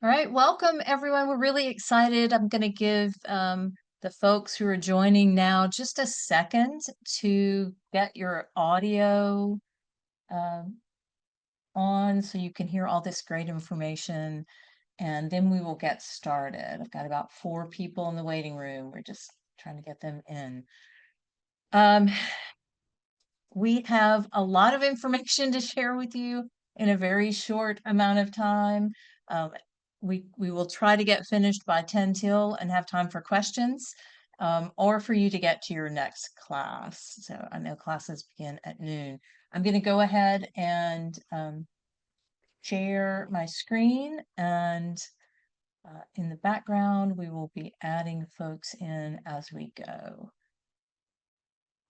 All right, welcome everyone. We're really excited. I'm going to give the folks who are joining now just a second to get your audio um, on so you can hear all this great information, and then we will get started. I've got about 4 people in the waiting room. We're just trying to get them in. Um, we have a lot of information to share with you in a very short amount of time. Um, we will try to get finished by 10 till and have time for questions, or for you to get to your next class. So I know classes begin at noon. I'm going to go ahead and share my screen, and in the background, we will be adding folks in as we go.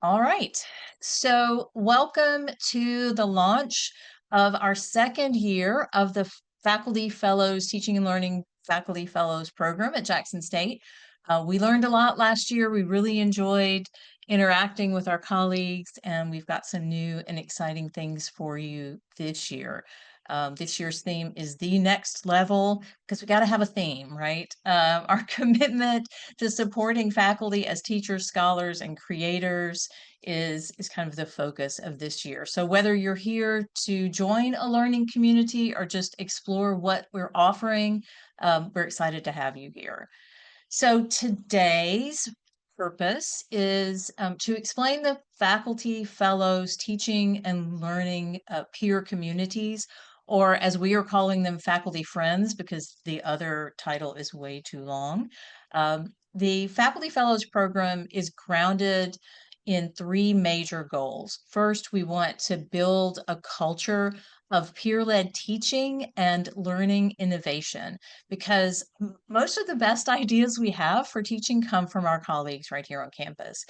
All right. So, welcome to the launch of our second year of the Faculty Fellows Teaching and Learning Faculty Fellows program at Jackson State. We learned a lot last year. We really enjoyed interacting with our colleagues, and we've got some new and exciting things for you this year. This year's theme is the next level because we got to have a theme, right? Our commitment to supporting faculty as teachers, scholars, and creators is kind of the focus of this year. So whether you're here to join a learning community or just explore what we're offering, we're excited to have you here. So today's purpose is to explain the faculty, fellows, teaching and learning peer communities, or as we are calling them, faculty friends, because the other title is way too long. The Faculty Fellows program is grounded in 3 major goals. First, we want to build a culture of peer-led teaching and learning innovation, because most of the best ideas we have for teaching come from our colleagues right here on campus.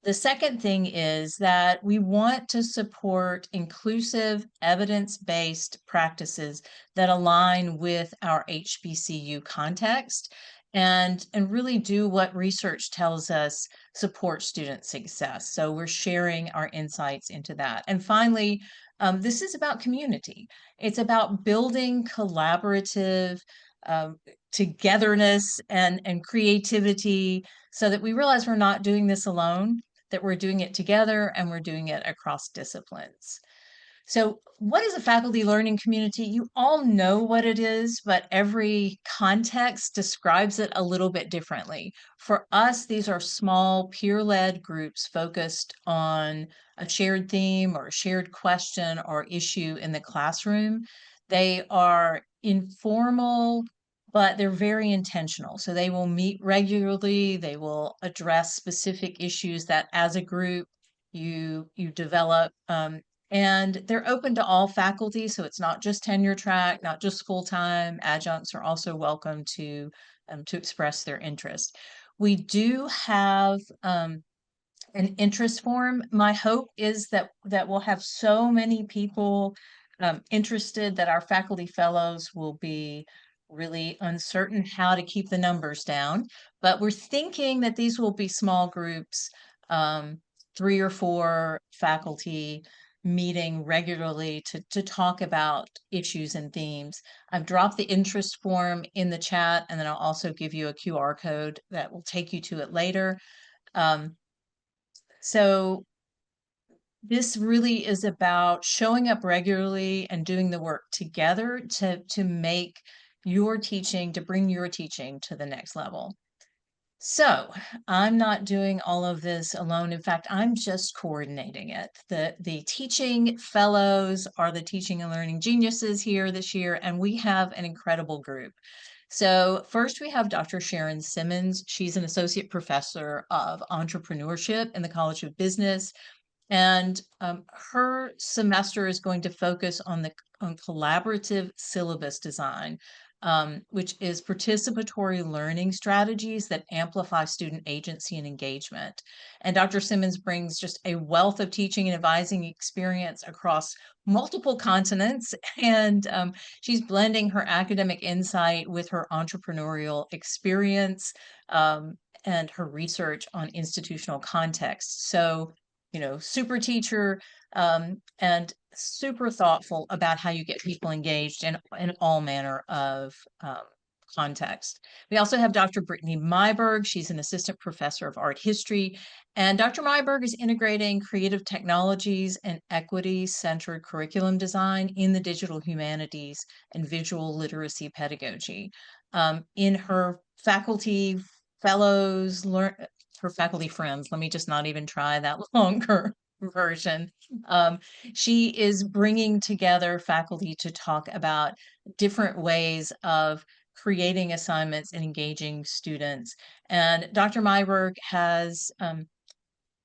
The second thing is that we want to support inclusive, evidence-based practices that align with our HBCU context and really do what research tells us supports student success. So we're sharing our insights into that. And finally, this is about community. It's about building collaborative um, togetherness and creativity so that we realize we're not doing this alone, that we're doing it together and we're doing it across disciplines. So, what is a faculty learning community? You all know what it is, but every context describes it a little bit differently. For us, these are small peer-led groups focused on a shared theme or a shared question or issue in the classroom. They are informal, but they're very intentional. So they will meet regularly, they will address specific issues that as a group you develop, and they're open to all faculty, so it's not just tenure track, not just full-time. Adjuncts are also welcome to express their interest. We do have an interest form. My hope is that we'll have so many people interested that our faculty fellows will be really uncertain how to keep the numbers down. But we're thinking that these will be small groups, 3 or 4 faculty meeting regularly to talk about issues and themes. I've dropped the interest form in the chat, and then I'll also give you a QR code that will take you to it later. Um, so this really is about showing up regularly and doing the work together to make your teaching, to bring your teaching to the next level. So I'm not doing all of this alone. In fact, I'm just coordinating it. The teaching fellows are the teaching and learning geniuses here this year, and we have an incredible group. So first we have Dr. Sharon Simmons. She's an associate professor of entrepreneurship in the College of Business. And her semester is going to focus on collaborative syllabus design, which is participatory learning strategies that amplify student agency and engagement. And Dr. Simmons brings just a wealth of teaching and advising experience across multiple continents, and she's blending her academic insight with her entrepreneurial experience, and her research on institutional context. So, super teacher, and super thoughtful about how you get people engaged in all manner of context. We also have Dr. Brittany Myberg. She's an assistant professor of art history. And Dr. Myberg is integrating creative technologies and equity-centered curriculum design in the digital humanities and visual literacy pedagogy. In her faculty fellows, her faculty friends, let me just not even try that longer version. Um, she is bringing together faculty to talk about different ways of creating assignments and engaging students. And Dr. Myberg has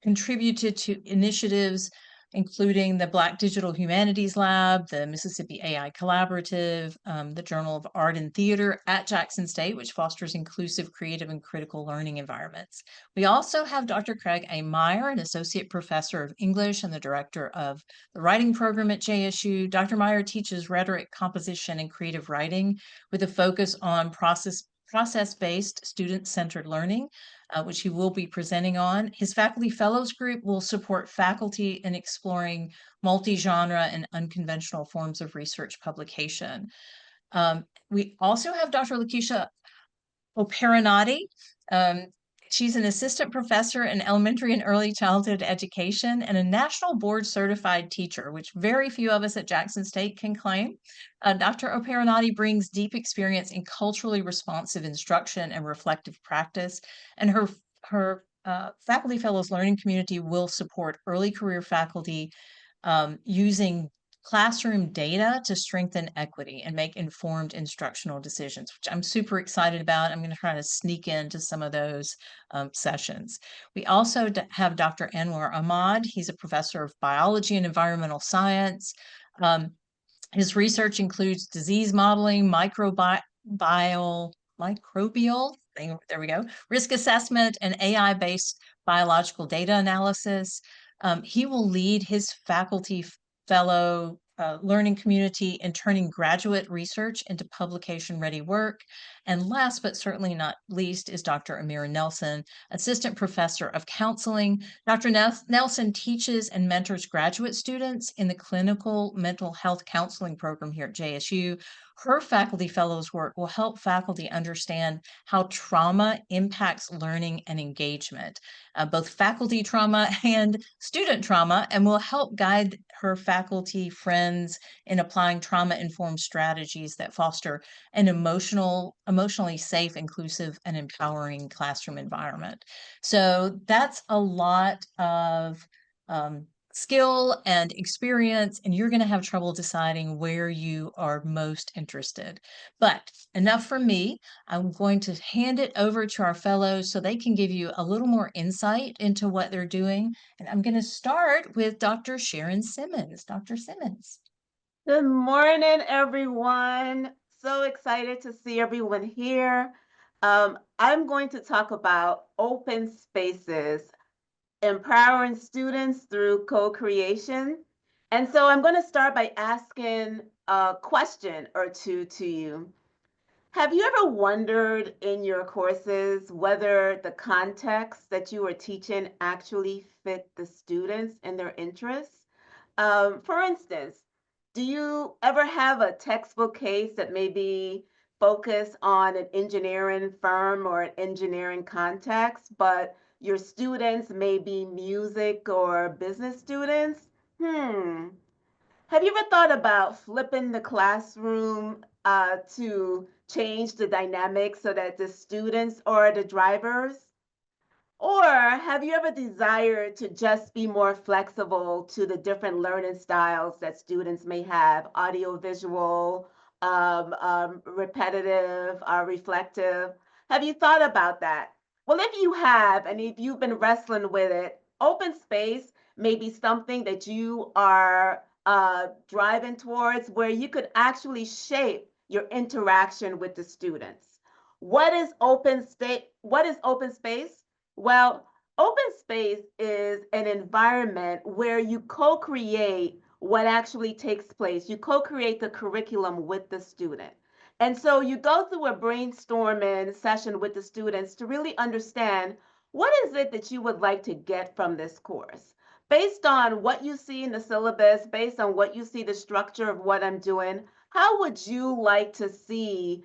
contributed to initiatives including the Black Digital Humanities Lab, the Mississippi AI Collaborative, the Journal of Art and Theater at Jackson State, which fosters inclusive, creative, and critical learning environments. We also have Dr. Craig A. Meyer, an associate professor of English and the director of the writing program at JSU. Dr. Meyer teaches rhetoric, composition, and creative writing with a focus on process-based, student-centered learning, which he will be presenting on. His faculty fellows group will support faculty in exploring multi-genre and unconventional forms of research publication. We also have Dr. Lakeisha Operanati. Um, she's an assistant professor in elementary and early childhood education and a national board certified teacher, which very few of us at Jackson State can claim. Dr. Operanati brings deep experience in culturally responsive instruction and reflective practice, and her faculty fellows learning community will support early career faculty using classroom data to strengthen equity and make informed instructional decisions, which I'm super excited about. I'm going to try to sneak into some of those sessions. We also have Dr. Anwar Ahmad. He's a professor of biology and environmental science. His research includes disease modeling, microbial, there we go, risk assessment, and AI-based biological data analysis. He will lead his faculty fellow learning community in turning graduate research into publication-ready work. And last but certainly not least is Dr. Amira Nelson, assistant professor of counseling. Dr. Nelson teaches and mentors graduate students in the clinical mental health counseling program here at JSU. Her faculty fellows work will help faculty understand how trauma impacts learning and engagement, both faculty trauma and student trauma, and will help guide her faculty friends in applying trauma-informed strategies that foster an emotionally safe, inclusive, and empowering classroom environment. So that's a lot of skill and experience, and you're going to have trouble deciding where you are most interested. But enough from me. I'm going to hand it over to our fellows so they can give you a little more insight into what they're doing. And I'm going to start with Dr. Sharon Simmons. Dr. Simmons. Good morning, everyone. So excited to see everyone here. I'm going to talk about open spaces, empowering students through co-creation. And so I'm going to start by asking a question or two to you. Have you ever wondered in your courses whether the context that you are teaching actually fit the students and their interests? For instance, do you ever have a textbook case that maybe focus on an engineering firm or an engineering context, but your students may be music or business students? Have you ever thought about flipping the classroom to change the dynamics so that the students are the drivers? Or have you ever desired to just be more flexible to the different learning styles that students may have, audiovisual, repetitive, reflective? Have you thought about that? Well, if you have, and if you've been wrestling with it, open space may be something that you are driving towards where you could actually shape your interaction with the students. What is open state? What is open space? Well, open space is an environment where you co-create what actually takes place. You co-create the curriculum with the student. And so you go through a brainstorming session with the students to really understand what is it that you would like to get from this course. based on what you see in the syllabus, based on what you see the structure of what I'm doing, how would you like to see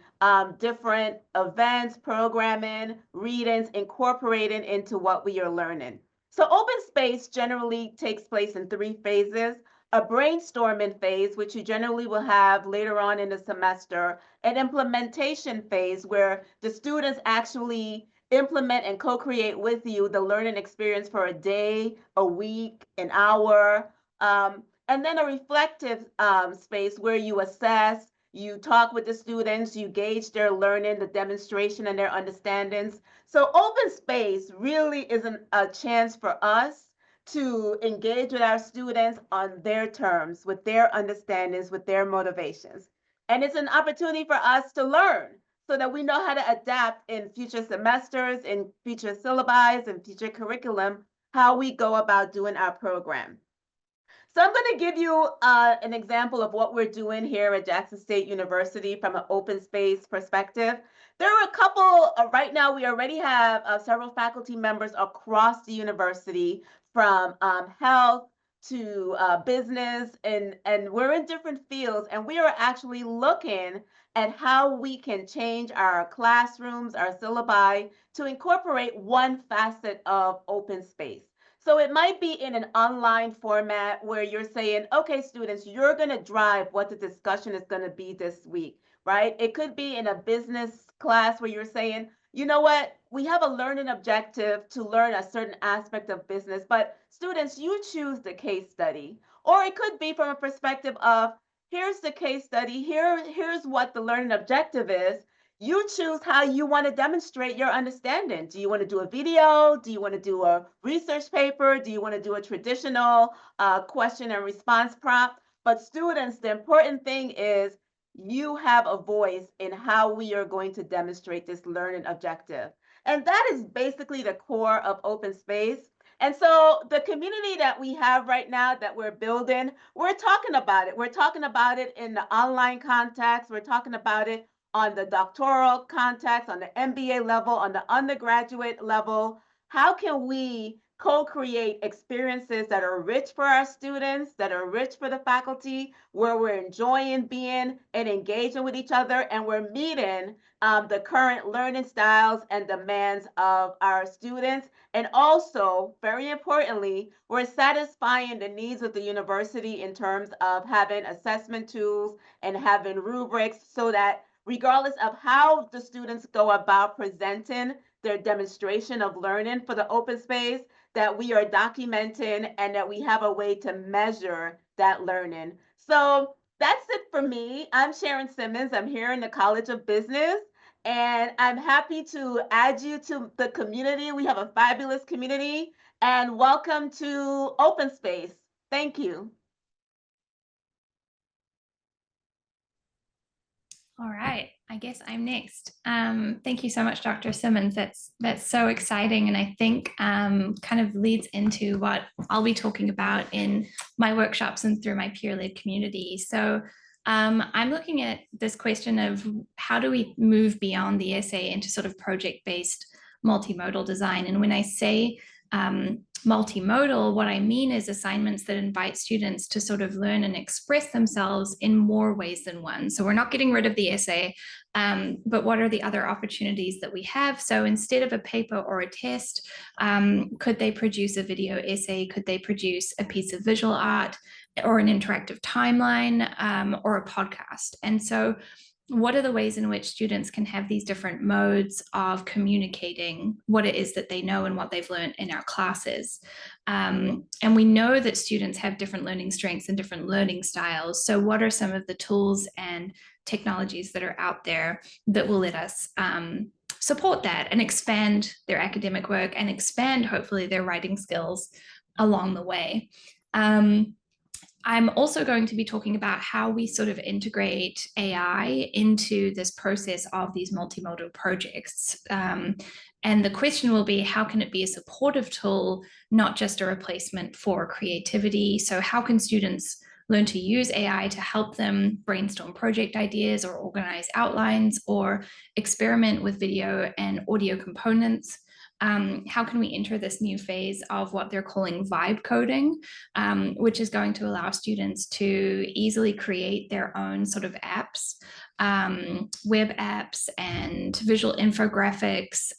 different events, programming, readings incorporated into what we are learning? So open space generally takes place in 3 phases. A brainstorming phase, which you generally will have later on in the semester, an implementation phase where the students actually implement and co-create with you the learning experience for a day, a week, an hour, and then a reflective space where you assess, you talk with the students, you gauge their learning, the demonstration, and their understandings. So open space really is a chance for us to engage with our students on their terms, with their understandings, with their motivations. And it's an opportunity for us to learn so that we know how to adapt in future semesters, in future syllabi, and future curriculum, how we go about doing our program. So I'm going to give you an example of what we're doing here at Jackson State University from an open space perspective. There are a couple, right now we already have several faculty members across the university from health to business, and we're in different fields, and we are actually looking at how we can change our classrooms, our syllabi to incorporate one facet of open space. So it might be in an online format where you're saying, okay, students, you're going to drive what the discussion is going to be this week, right? It could be in a business class where you're saying, you know what, we have a learning objective to learn a certain aspect of business, but students, you choose the case study. Or it could be from a perspective of, here's the case study, here's what the learning objective is. You choose how you want to demonstrate your understanding. Do you want to do a video? Do you want to do a research paper? Do you want to do a traditional question and response prompt? But students, the important thing is you have a voice in how we are going to demonstrate this learning objective. And that is basically the core of open space. And so the community that we have right now that we're building, we're talking about it. We're talking about it in the online context. We're talking about it on the doctoral context, on the MBA level, on the undergraduate level. How can we co-create experiences that are rich for our students, that are rich for the faculty, where we're enjoying being and engaging with each other, and we're meeting the current learning styles and demands of our students. And also, very importantly, we're satisfying the needs of the university in terms of having assessment tools and having rubrics so that regardless of how the students go about presenting their demonstration of learning for the open space, that we are documenting and that we have a way to measure that learning. So that's it for me. I'm Sharon Simmons. I'm here in the College of Business, and I'm happy to add you to the community. We have a fabulous community, and welcome to Open Space. Thank you. All right, I guess I'm next. Thank you so much, Dr. Simmons. That's so exciting, and I think kind of leads into what I'll be talking about in my workshops and through my peer-led community. So I'm looking at this question of how do we move beyond the essay into sort of project-based multimodal design. And when I say multimodal, what I mean is assignments that invite students to sort of learn and express themselves in more ways than one. So we're not getting rid of the essay, but what are the other opportunities that we have? So instead of a paper or a test, could they produce a video essay? Could they produce a piece of visual art or an interactive timeline or a podcast? And so what are the ways in which students can have these different modes of communicating what it is that they know and what they've learned in our classes? And we know that students have different learning strengths and different learning styles. So what are some of the tools and technologies that are out there that will let us support that and expand their academic work and expand, hopefully, their writing skills along the way? I'm also going to be talking about how we sort of integrate AI into this process of these multimodal projects. And the question will be, how can it be a supportive tool, not just a replacement for creativity? So how can students learn to use AI to help them brainstorm project ideas or organize outlines or experiment with video and audio components? how can we enter this new phase of what they're calling vibe coding, which is going to allow students to easily create their own sort of apps, web apps and visual infographics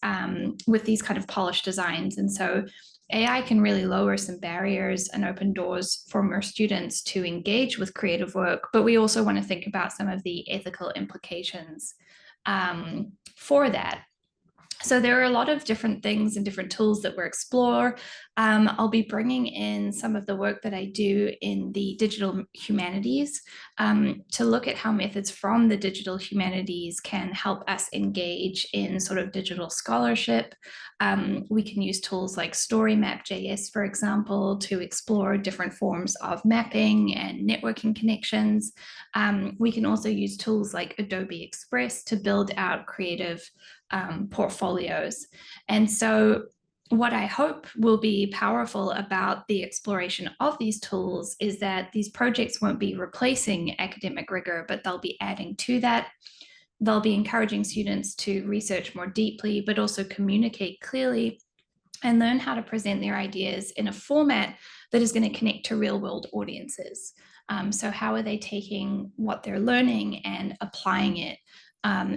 with these kind of polished designs. And so AI can really lower some barriers and open doors for more students to engage with creative work, but we also want to think about some of the ethical implications for that. So there are a lot of different things and different tools that we'll explore. I'll be bringing in some of the work that I do in the digital humanities to look at how methods from the digital humanities can help us engage in sort of digital scholarship. We can use tools like StoryMap.js, for example, to explore different forms of mapping and networking connections. We can also use tools like Adobe Express to build out creative portfolios. And so what I hope will be powerful about the exploration of these tools is that these projects won't be replacing academic rigor, but they'll be adding to that. They'll be encouraging students to research more deeply, but also communicate clearly and learn how to present their ideas in a format that is going to connect to real world audiences. So how are they taking what they're learning and applying it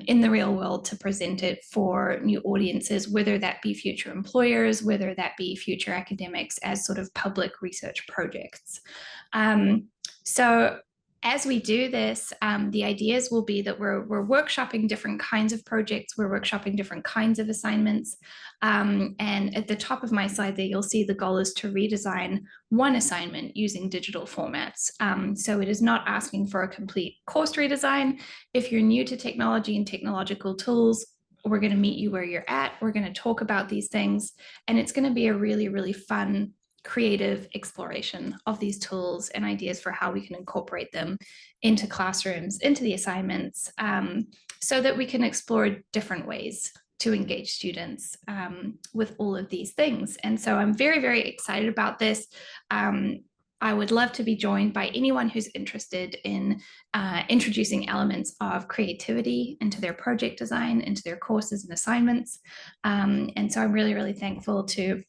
in the real world to present it for new audiences, whether that be future employers, whether that be future academics as sort of public research projects. So as we do this, the ideas will be that we're workshopping different kinds of projects, we're workshopping different kinds of assignments. And at the top of my slide there, you'll see the goal is to redesign one assignment using digital formats. So it is not asking for a complete course redesign. If you're new to technology and technological tools, we're going to meet you where you're at. We're going to talk about these things, and it's going to be a really, really fun, creative exploration of these tools and ideas for how we can incorporate them into classrooms, into the assignments, so that we can explore different ways to engage students with all of these things. And so I'm very, very excited about this. I would love to be joined by anyone who's interested in introducing elements of creativity into their project design, into their courses and assignments. And so I'm really, really thankful to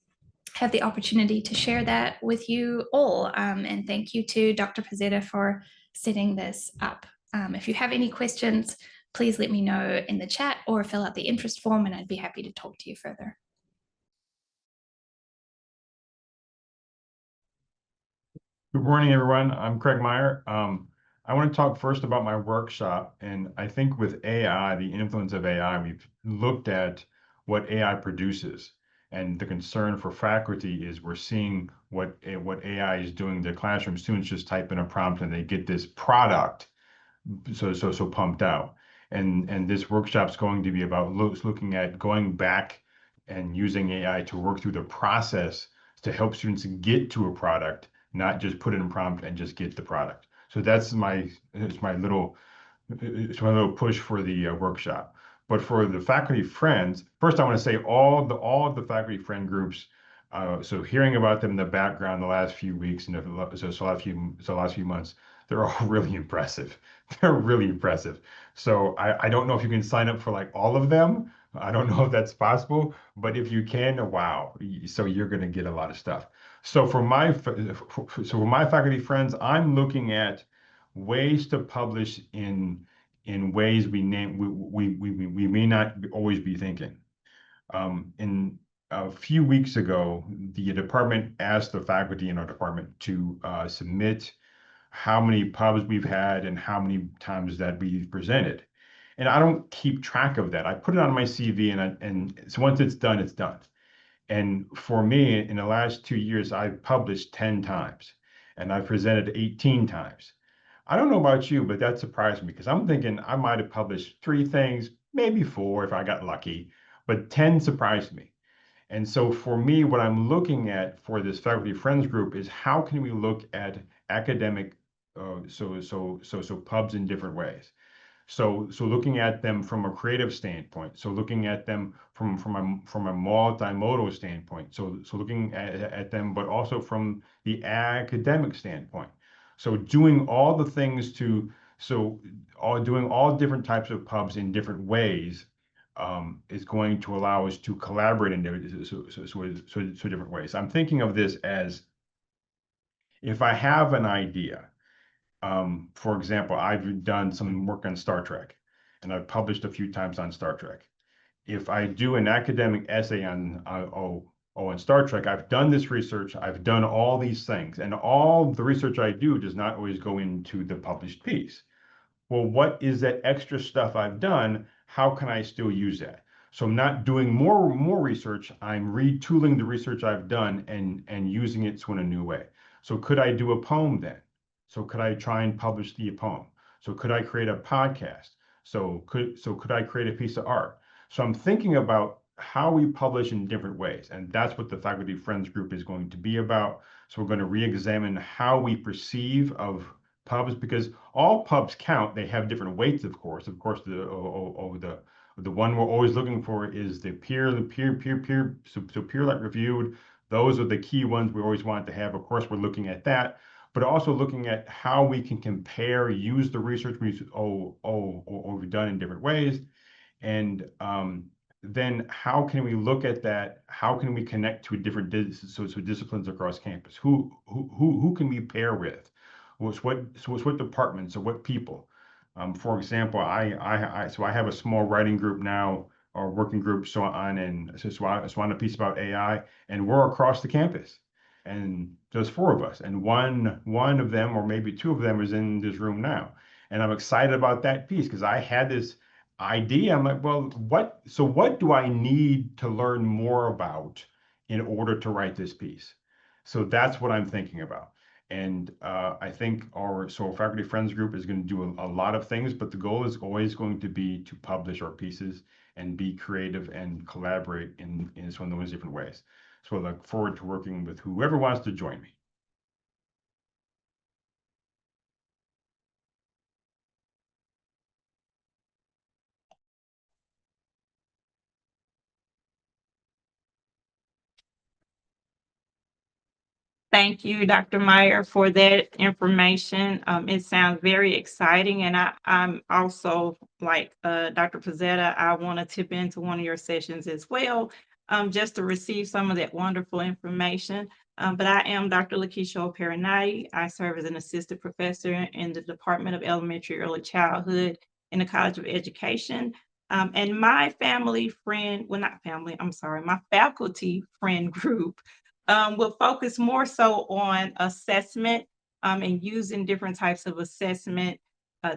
have the opportunity to share that with you all. And thank you to Dr. Pizzetta for setting this up. If you have any questions, please let me know in the chat or fill out the interest form, and I'd be happy to talk to you further. Good morning, everyone. I'm Craig Meyer. I want to talk first about my workshop. And I think with AI, the influence of AI, we've looked at what AI produces. And the concern for faculty is we're seeing what AI is doing to classroom. Students just type in a prompt and they get this product so pumped out. And this workshop's going to be about looking at going back and using AI to work through the process to help students get to a product, not just put in a prompt and just get the product. So that's my little push for the workshop. But for the faculty friends, first I want to say all of the faculty friend groups. So hearing about them in the background the last few weeks and the last few months, they're all really impressive. They're really impressive. So I don't know if you can sign up for like all of them. I don't know if that's possible, but if you can, wow. So you're going to get a lot of stuff. So for my faculty friends, I'm looking at ways to publish in ways we may not always be thinking. In a few weeks ago, the department asked the faculty in our department to submit how many pubs we've had and how many times that we've presented. And I don't keep track of that. I put it on my CV, and so once it's done, it's done. And for me, in the last 2 years, I've published 10 times and I've presented 18 times. I don't know about you, but that surprised me because I'm thinking I might have published 3 things, maybe 4 if I got lucky, but 10 surprised me. And so for me, what I'm looking at for this faculty friends group is how can we look at academic pubs in different ways. So looking at them from a creative standpoint, so looking at them from a multimodal standpoint, so looking at them, but also from the academic standpoint. So doing all the things doing all different types of pubs in different ways is going to allow us to collaborate in different ways. I'm thinking of this as, if I have an idea, for example, I've done some work on Star Trek, and I've published a few times on Star Trek. If I do an academic essay on Star Trek, I've done this research, I've done all these things, and all the research I do does not always go into the published piece. Well, what is that extra stuff I've done? How can I still use that? So I'm not doing more research. I'm retooling the research I've done and using it in a new way. So could I do a poem then? So could I try and publish the poem? So could I create a podcast? So could I create a piece of art? So I'm thinking about how we publish in different ways, and that's what the Faculty Friends group is going to be about. So we're going to re-examine how we perceive of pubs, because all pubs count. They have different weights, of course. The one we're always looking for is the peer like reviewed. Those are the key ones we always want to have. Of course, we're looking at that, but also looking at how we can compare, use the research we've done in different ways, and then how can we look at that? How can we connect to different disciplines across campus? Who can we pair with? What departments or what people? For example, I have a small writing group now, or working group, on a piece about AI, and we're across the campus, and there's 4 of us, and one of them, or maybe 2 of them, is in this room now, and I'm excited about that piece because I had this idea. I'm like, well, what do I need to learn more about in order to write this piece? So that's what I'm thinking about. And I think our Faculty Friends group is going to do a lot of things, but the goal is always going to be to publish our pieces and be creative and collaborate in one of those different ways. So I look forward to working with whoever wants to join me. Thank you, Dr. Meyer, for that information. It sounds very exciting, and I'm also, like Dr. Pizzetta, I want to tip into one of your sessions as well, just to receive some of that wonderful information. But I am Dr. Lakeisha Oparinati. I serve as an assistant professor in the Department of Elementary Early Childhood in the College of Education. And my family friend, well, not family, I'm sorry, my faculty friend group will focus more so on assessment and using different types of assessment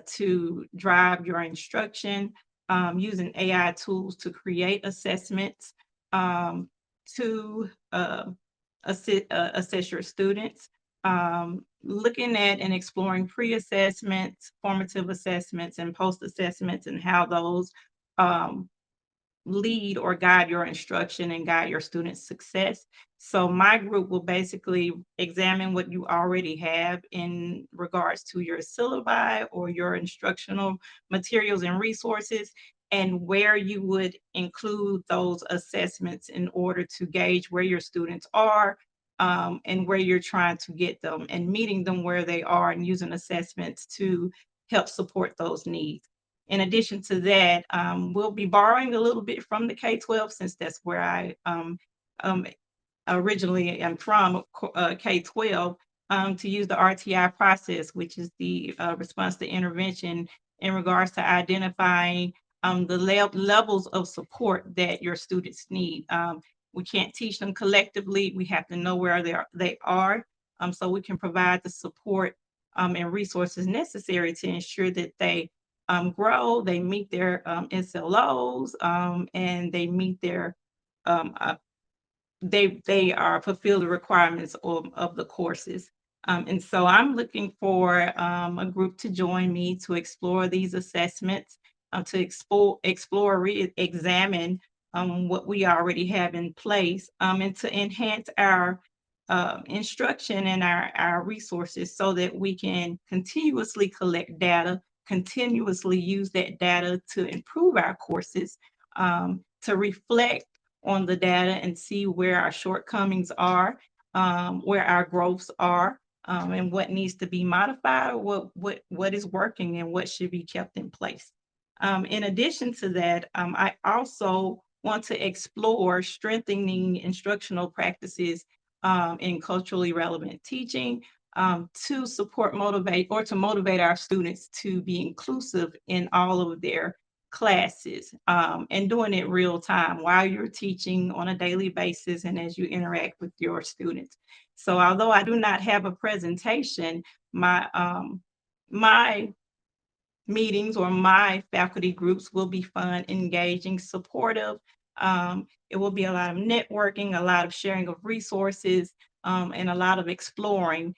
to drive your instruction, using AI tools to create assessments to assess your students, looking at and exploring pre-assessments, formative assessments, and post-assessments, and how those um, lead or guide your instruction and guide your students' success. So my group will basically examine what you already have in regards to your syllabi or your instructional materials and resources, and where you would include those assessments in order to gauge where your students are, and where you're trying to get them, and meeting them where they are, and using assessments to help support those needs. In addition to that, we'll be borrowing a little bit from the K-12, since that's where I um, originally am from, K-12, to use the RTI process, which is the response to intervention, in regards to identifying the levels of support that your students need. We can't teach them collectively. We have to know where they are, so we can provide the support and resources necessary to ensure that they grow, they meet their SLOs, and they meet their they are fulfill the requirements of the courses. And so I'm looking for a group to join me to explore these assessments, to explore, re-examine what we already have in place, and to enhance our instruction and our resources, so that we can continuously collect data, continuously use that data to improve our courses, to reflect on the data and see where our shortcomings are, where our growths are, and what needs to be modified, what is working and what should be kept in place. In addition to that, I also want to explore strengthening instructional practices in culturally relevant teaching to support, motivate, or to motivate our students to be inclusive in all of their classes and doing it real time while you're teaching on a daily basis and as you interact with your students. So although I do not have a presentation, my meetings or my faculty groups will be fun, engaging, supportive. It will be a lot of networking, a lot of sharing of resources, and a lot of exploring,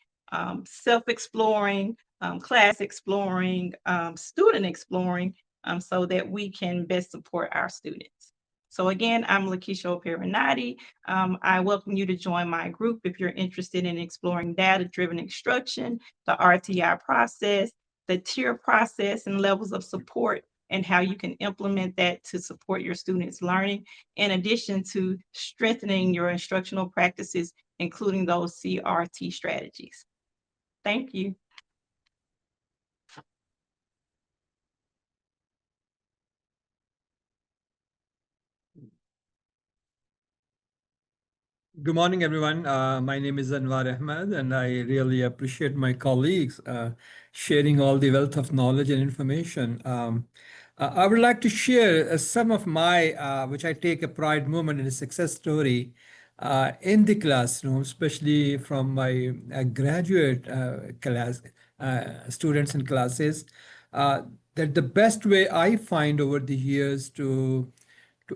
self-exploring, class exploring, student exploring, so that we can best support our students. So again, I'm Lakeisha Operinati. I welcome you to join my group if you're interested in exploring data-driven instruction, the RTI process, the tier process and levels of support, and how you can implement that to support your students' learning, in addition to strengthening your instructional practices, including those CRT strategies. Thank you. Good morning, everyone. My name is Anwar Ahmed, and I really appreciate my colleagues sharing all the wealth of knowledge and information. I would like to share some of my, which I take a pride moment in a success story in the classroom, especially from my graduate class students and classes. That the best way I find over the years to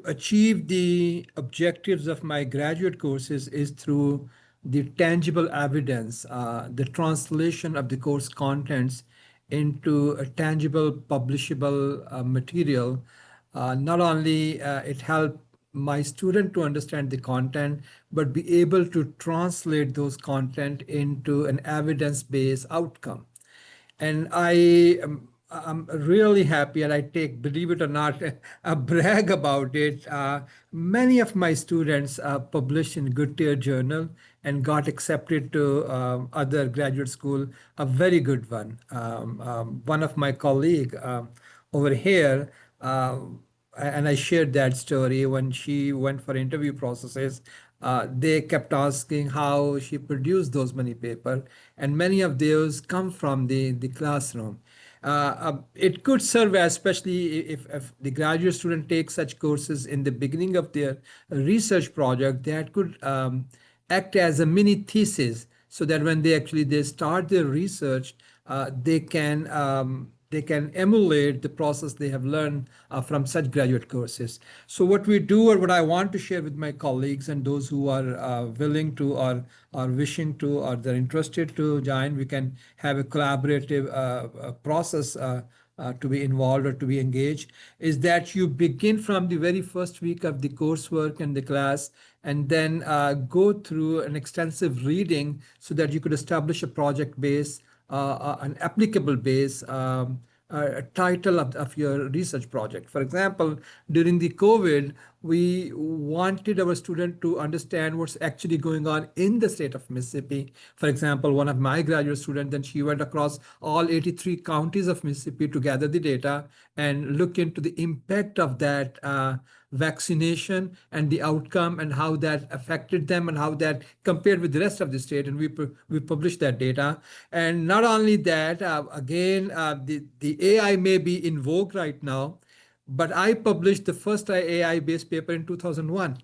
achieve the objectives of my graduate courses is through the tangible evidence, the translation of the course contents into a tangible, publishable material. Not only it helped my student to understand the content, but be able to translate those content into an evidence-based outcome. And I'm really happy, and I take, believe it or not, a brag about it. Many of my students published in Good Tier Journal and got accepted to other graduate school, a very good one. One of my colleague over here, and I shared that story when she went for interview processes. They kept asking how she produced those many paper, and many of those come from the classroom. It could serve as, especially if the graduate student takes such courses in the beginning of their research project, that could act as a mini thesis, so that when they start their research, they can emulate the process they have learned from such graduate courses. So what we do, or what I want to share with my colleagues and those who are willing to, or are wishing to, or they're interested to join, we can have a collaborative process to be involved or to be engaged, is that you begin from the very first week of the coursework and the class, and then go through an extensive reading so that you could establish a project base, an applicable base, a title of your research project. For example, during the COVID, we wanted our student to understand what's actually going on in the state of Mississippi. For example, one of my graduate students, then she went across all 83 counties of Mississippi to gather the data and look into the impact of that vaccination and the outcome, and how that affected them, and how that compared with the rest of the state. And we published that data. And not only that, again, the AI may be in vogue right now, but I published the first AI-based paper in 2001.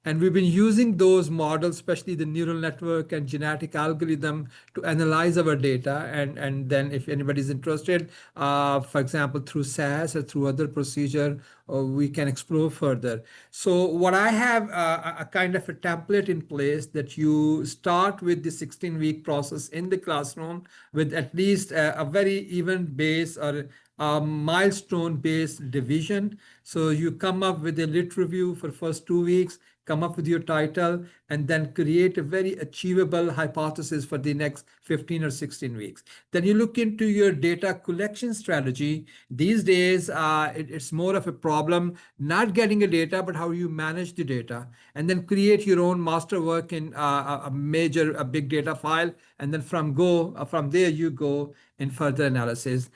And we've been using those models, especially the neural network and genetic algorithm, to analyze our data. And then if anybody's interested, for example, through SAS or through other procedure, we can explore further. So what I have a kind of a template in place, that you start with the 16-week process in the classroom with at least a very even base, or a milestone-based division. So you come up with a lit review for first 2 weeks, come up with your title, and then create a very achievable hypothesis for the next 15 or 16 weeks. Then you look into your data collection strategy. These days, it's more of a problem not getting a data, but how you manage the data, and then create your own masterwork in a big data file. And then from there you go in further analysis.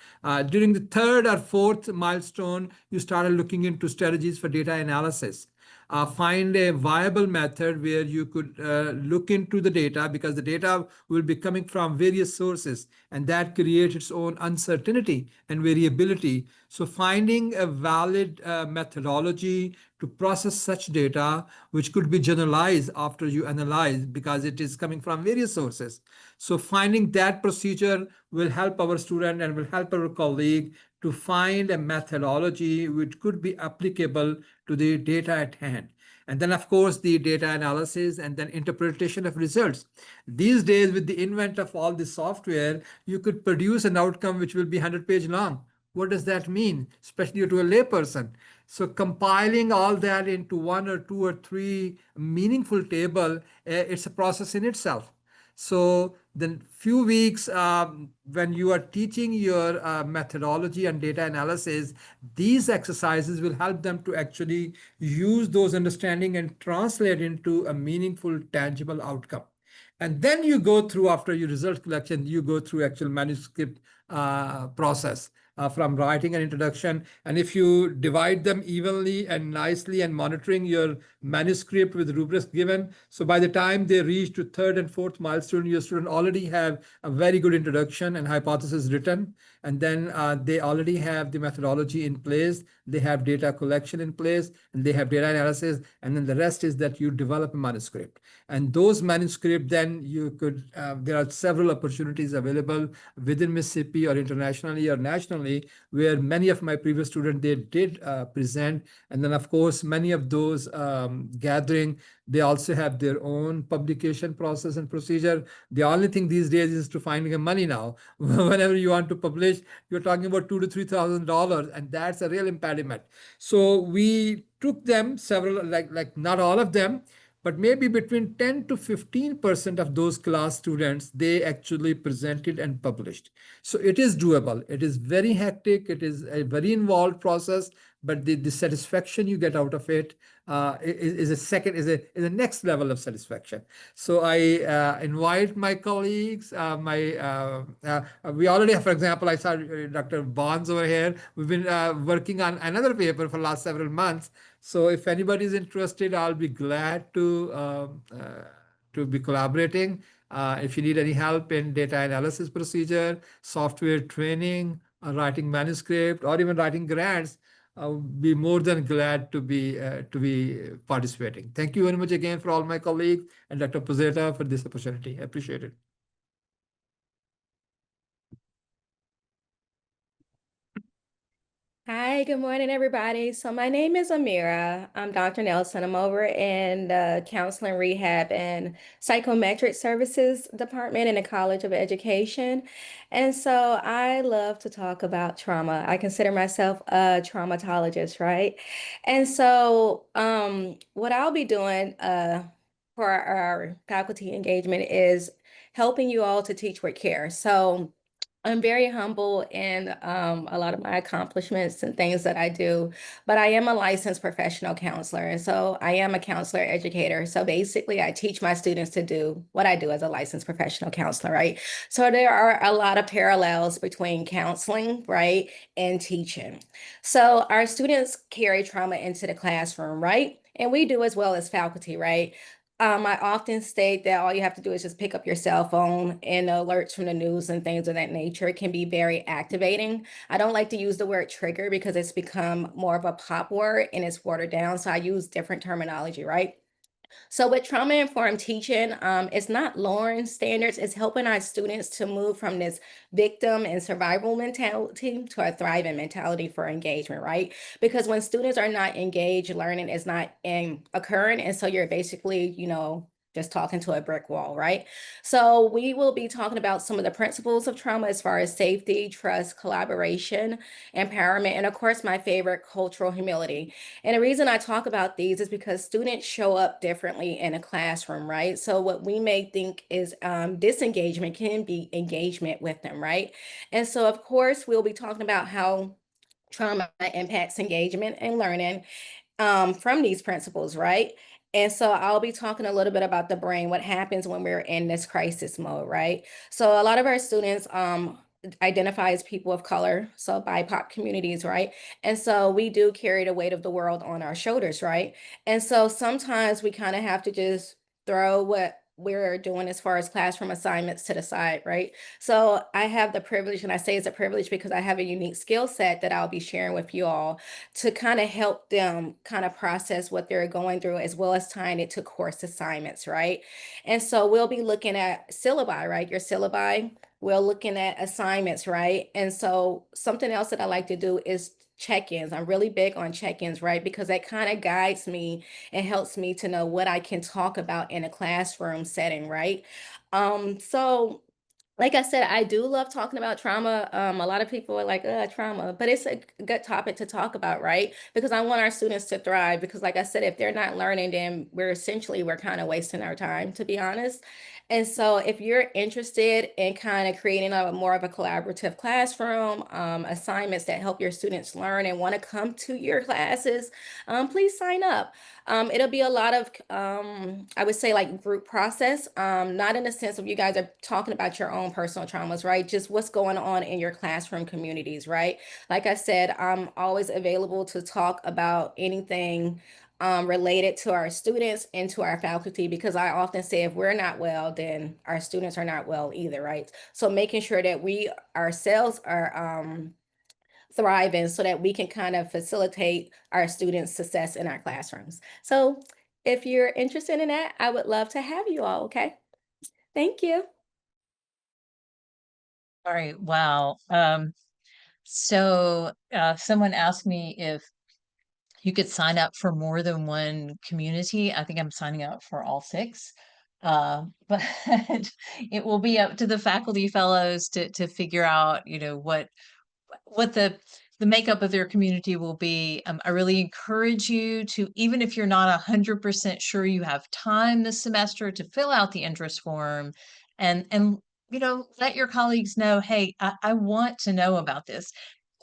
During the third or fourth milestone, you started looking into strategies for data analysis. Find a viable method where you could look into the data, because the data will be coming from various sources, and that creates its own uncertainty and variability. So finding a valid methodology to process such data, which could be generalized after you analyze, because it is coming from various sources. So finding that procedure will help our student and will help our colleague to find a methodology which could be applicable to the data at hand. And then, of course, the data analysis and then interpretation of results. These days, with the invent of all this software, you could produce an outcome which will be 100-page long. What does that mean, especially to a layperson? So compiling all that into 1 or 2 or 3 meaningful table, it's a process in itself. So the few weeks when you are teaching your methodology and data analysis, these exercises will help them to actually use those understanding and translate into a meaningful, tangible outcome. And then you go through, after your result collection, you go through actual manuscript process. From writing an introduction. And if you divide them evenly and nicely and monitoring your manuscript with rubrics given, so by the time they reach to third and fourth milestone, your student already have a very good introduction and hypothesis written. And then they already have the methodology in place. They have data collection in place, and they have data analysis. And then the rest is that you develop a manuscript. And those manuscripts, then you could, there are several opportunities available within Mississippi or internationally or nationally, where many of my previous students, they did present. And then, of course, many of those gathering, they also have their own publication process and procedure. The only thing these days is to finding money now. Whenever you want to publish, you're talking about $2,000 to $3,000, and that's a real impediment. So we took them several, like not all of them, but maybe between 10 to 15% of those class students, they actually presented and published. So it is doable. It is very hectic. It is a very involved process, but the satisfaction you get out of it is a next level of satisfaction. So I invite my colleagues, we already have, for example, I saw Dr. Bonds over here. We've been working on another paper for the last several months. So if anybody is interested, I'll be glad to be collaborating. If you need any help in data analysis procedure, software training, writing manuscript, or even writing grants, I'll be more than glad to be participating. Thank you very much again for all my colleagues and Dr. Pozzetta for this opportunity. I appreciate it. Hi, good morning, everybody. So my name is Amira. I'm Dr. Nelson. I'm over in the Counseling, Rehab, and Psychometric Services Department in the College of Education. And so I love to talk about trauma. I consider myself a traumatologist, right? And so what I'll be doing for our faculty engagement is helping you all to teach with care. So I'm very humble in a lot of my accomplishments and things that I do, but I am a licensed professional counselor. And so I am a counselor educator. So basically, I teach my students to do what I do as a licensed professional counselor, right? So there are a lot of parallels between counseling, right, and teaching. So our students carry trauma into the classroom, right? And we do as well as faculty, right? I often state that all you have to do is just pick up your cell phone, and alerts from the news and things of that nature can be very activating. I don't like to use the word trigger because it's become more of a pop word and it's watered down. So I use different terminology, right? So with trauma-informed teaching, it's not lowering standards, it's helping our students to move from this victim and survival mentality to a thriving mentality for engagement, right? Because when students are not engaged, learning is not occurring. And so you're basically, just talking to a brick wall, right? So we will be talking about some of the principles of trauma as far as safety, trust, collaboration, empowerment, and of course, my favorite, cultural humility. And the reason I talk about these is because students show up differently in a classroom, right? So what we may think is disengagement can be engagement with them, right? And so, of course, we'll be talking about how trauma impacts engagement and learning from these principles, right? And so I'll be talking a little bit about the brain, what happens when we're in this crisis mode, right? So a lot of our students identify as people of color, so BIPOC communities, right? And so we do carry the weight of the world on our shoulders, right? And so sometimes we kind of have to just throw what we're doing as far as classroom assignments to the side, right? So I have the privilege, and I say it's a privilege because I have a unique skill set that I'll be sharing with you all to kind of help them kind of process what they're going through, as well as tying it to course assignments, right? And so we'll be looking at syllabi, right? Your syllabi. We're looking at assignments, right? And so something else that I like to do is check-ins. I'm really big on check-ins, right? Because that kind of guides me and helps me to know what I can talk about in a classroom setting, right? So like I said, I do love talking about trauma. A lot of people are like, trauma, but it's a good topic to talk about, right? Because I want our students to thrive. Because like I said, if they're not learning, then we're kind of wasting our time, to be honest. And so if you're interested in kind of creating a more of a collaborative classroom, assignments that help your students learn and want to come to your classes, please sign up. It'll be a lot of, I would say like group process, not in the sense of you guys are talking about your own personal traumas, right? Just what's going on in your classroom communities, right? Like I said, I'm always available to talk about anything related to our students and to our faculty, because I often say if we're not well, then our students are not well either, right? So making sure that we ourselves are thriving so that we can kind of facilitate our students' success in our classrooms. So if you're interested in that, I would love to have you all, okay? Thank you. All right. Wow. So someone asked me if you could sign up for more than one community. I think I'm signing up for all six. But it will be up to the faculty fellows to figure out, what the makeup of their community will be. I really encourage you to, even if you're not 100% sure you have time this semester, to fill out the interest form and let your colleagues know, hey, I want to know about this.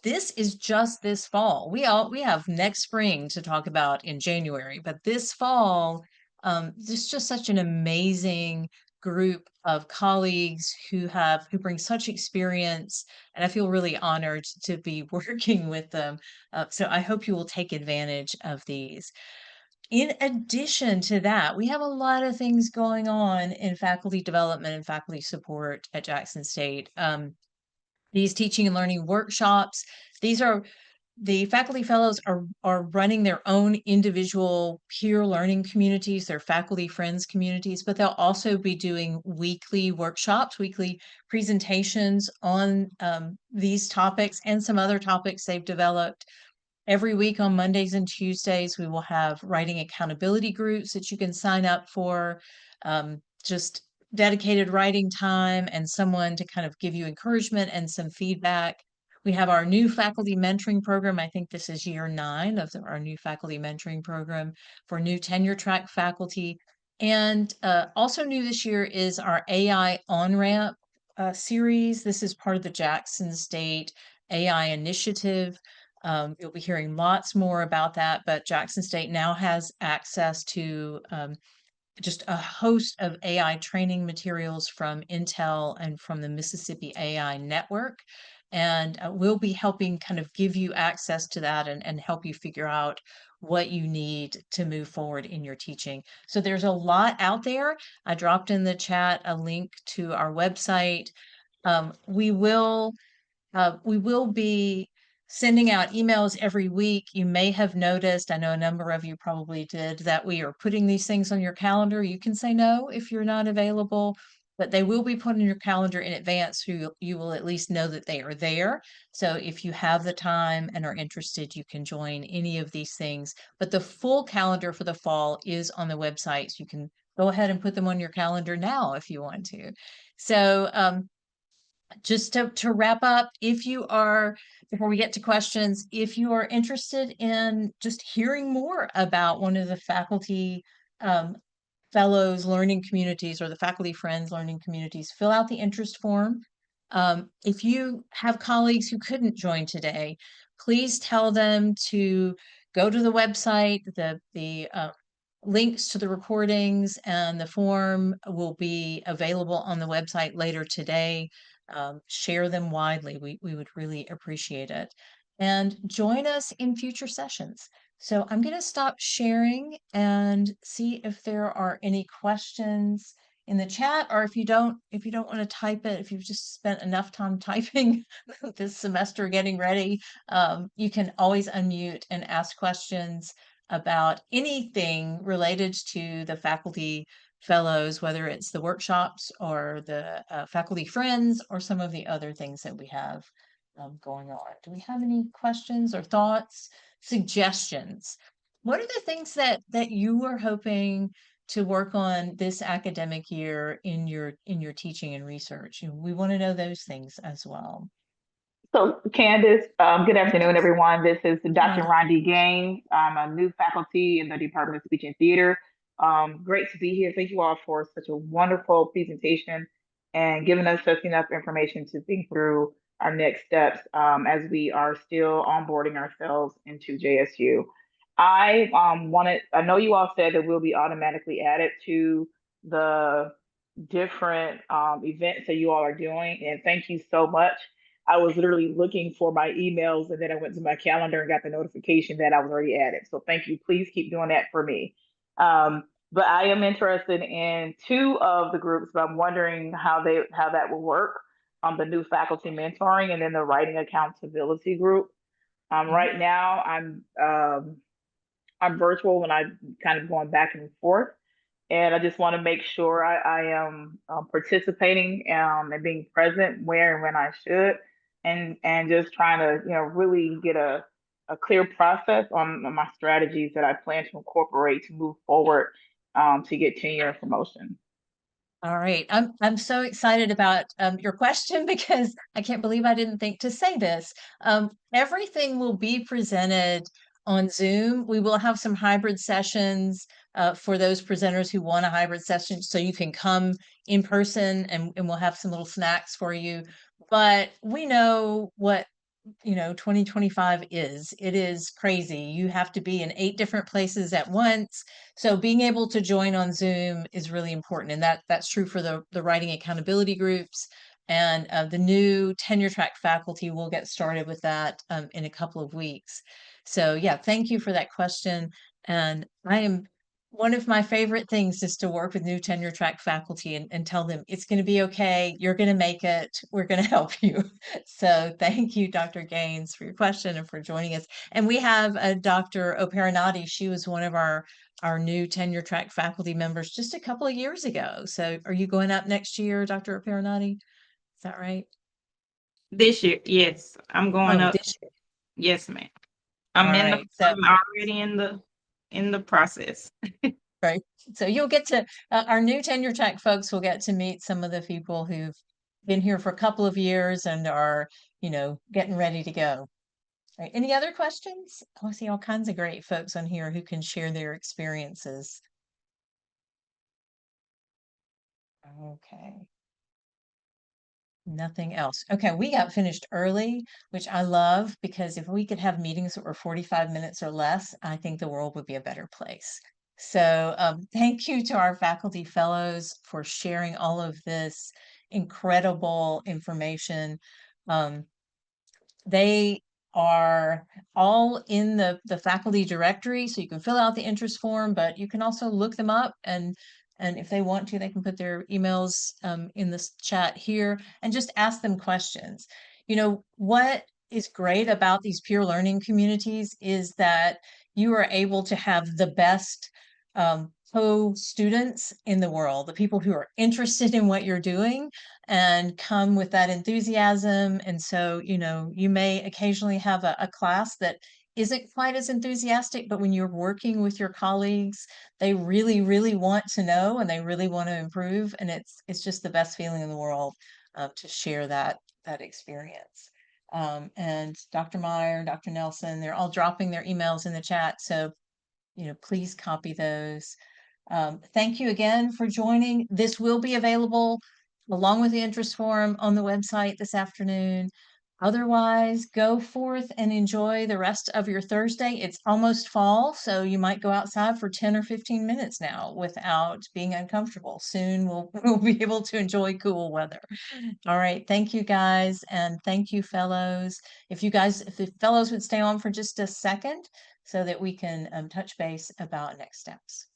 This is just this fall. We have next spring to talk about in January, but this fall, there's just such an amazing group of colleagues who bring such experience, and I feel really honored to be working with them. So I hope you will take advantage of these. In addition to that, we have a lot of things going on in faculty development and faculty support at Jackson State. These teaching and learning workshops, these are the faculty fellows are running their own individual peer learning communities, their faculty friends communities, but they'll also be doing weekly workshops, weekly presentations on these topics and some other topics they've developed. Every week on Mondays and Tuesdays, we will have writing accountability groups that you can sign up for. Just dedicated writing time and someone to kind of give you encouragement and some feedback. We have our new faculty mentoring program. I think this is year 9 of our new faculty mentoring program for new tenure track faculty. And also new this year is our AI on-ramp series. This is part of the Jackson State AI initiative. You'll be hearing lots more about that, but Jackson State now has access to just a host of AI training materials from Intel and from the Mississippi AI Network. And we'll be helping kind of give you access to that and help you figure out what you need to move forward in your teaching. So there's a lot out there. I dropped in the chat a link to our website. We will be sending out emails every week. You may have noticed, I know a number of you probably did, that we are putting these things on your calendar. You can say no if you're not available, but they will be put on your calendar in advance, so you will at least know that they are there. So if you have the time and are interested, you can join any of these things. But the full calendar for the fall is on the website. So you can go ahead and put them on your calendar now if you want to. So just to wrap up, before we get to questions, if you are interested in just hearing more about one of the faculty fellows learning communities or the faculty friends learning communities, fill out the interest form. If you have colleagues who couldn't join today, please tell them to go to the website. The links to the recordings and the form will be available on the website later today. share them widely. We would really appreciate it. And join us in future sessions. So I'm going to stop sharing and see if there are any questions in the chat, or if you don't want to type it, if you've just spent enough time typing this semester getting ready, you can always unmute and ask questions about anything related to the faculty fellows, whether it's the workshops or the faculty friends or some of the other things that we have going on. Do we have any questions or thoughts, suggestions? What are the things that you were hoping to work on this academic year in your teaching and research? We want to know those things as well. So, Candace, good afternoon, everyone. This is Dr. Right. Rondi Gaines. I'm a new faculty in the Department of Speech and Theater. Great to be here. Thank you all for such a wonderful presentation and giving us just enough information to think through our next steps as we are still onboarding ourselves into JSU. I know you all said that we'll be automatically added to the different events that you all are doing, and thank you so much. I was literally looking for my emails, and then I went to my calendar and got the notification that I was already added. So thank you. Please keep doing that for me. But I am interested in 2 of the groups, but I'm wondering how that will work. The new faculty mentoring and then the writing accountability group. Right now I'm virtual and I'm kind of going back and forth. And I just want to make sure I am participating and being present where and when I should, and just trying to really get a clear process on my strategies that I plan to incorporate to move forward to get tenure and promotion. All right. I'm so excited about your question because I can't believe I didn't think to say this. Everything will be presented on Zoom. We will have some hybrid sessions for those presenters who want a hybrid session, so you can come in person and we'll have some little snacks for you. But we know what 2025 it is crazy. You have to be in 8 different places at once. So being able to join on Zoom is really important. And that's true for the writing accountability groups, and the new tenure track faculty will get started with that in a couple of weeks. So yeah, thank you for that question. And one of my favorite things is to work with new tenure track faculty and tell them it's going to be okay. You're going to make it. We're going to help you. So thank you, Dr. Gaines, for your question and for joining us. And we have Dr. Operanati. She was one of our new tenure track faculty members just a couple of years ago. So are you going up next year, Dr. Operanati? Is that right? This year, yes, I'm going up. This year. Yes, ma'am. All I'm right. I'm already in the process. Right. So you'll get to our new tenure track folks will get to meet some of the people who've been here for a couple of years and are, getting ready to go. Right. Any other questions? Oh, I see all kinds of great folks on here who can share their experiences. Okay. Nothing else. Okay, we got finished early, which I love, because if we could have meetings that were 45 minutes or less, I think the world would be a better place. So thank you to our faculty fellows for sharing all of this incredible information. They are all in the faculty directory, so you can fill out the interest form, but you can also look them up, and if they want to, they can put their emails in this chat here and just ask them questions. What is great about these peer learning communities is that you are able to have the best co-students in the world, the people who are interested in what you're doing and come with that enthusiasm. And so, you may occasionally have a class that isn't quite as enthusiastic, but when you're working with your colleagues, they really, really want to know and they really want to improve. And it's just the best feeling in the world to share that experience. And Dr. Meyer, Dr. Nelson, they're all dropping their emails in the chat. So, please copy those. Thank you again for joining. This will be available along with the interest form on the website this afternoon. Otherwise, go forth and enjoy the rest of your Thursday. It's almost fall, so you might go outside for 10 or 15 minutes now without being uncomfortable. Soon we'll be able to enjoy cool weather. All right. Thank you guys. And thank you, fellows. If the fellows would stay on for just a second so that we can touch base about next steps.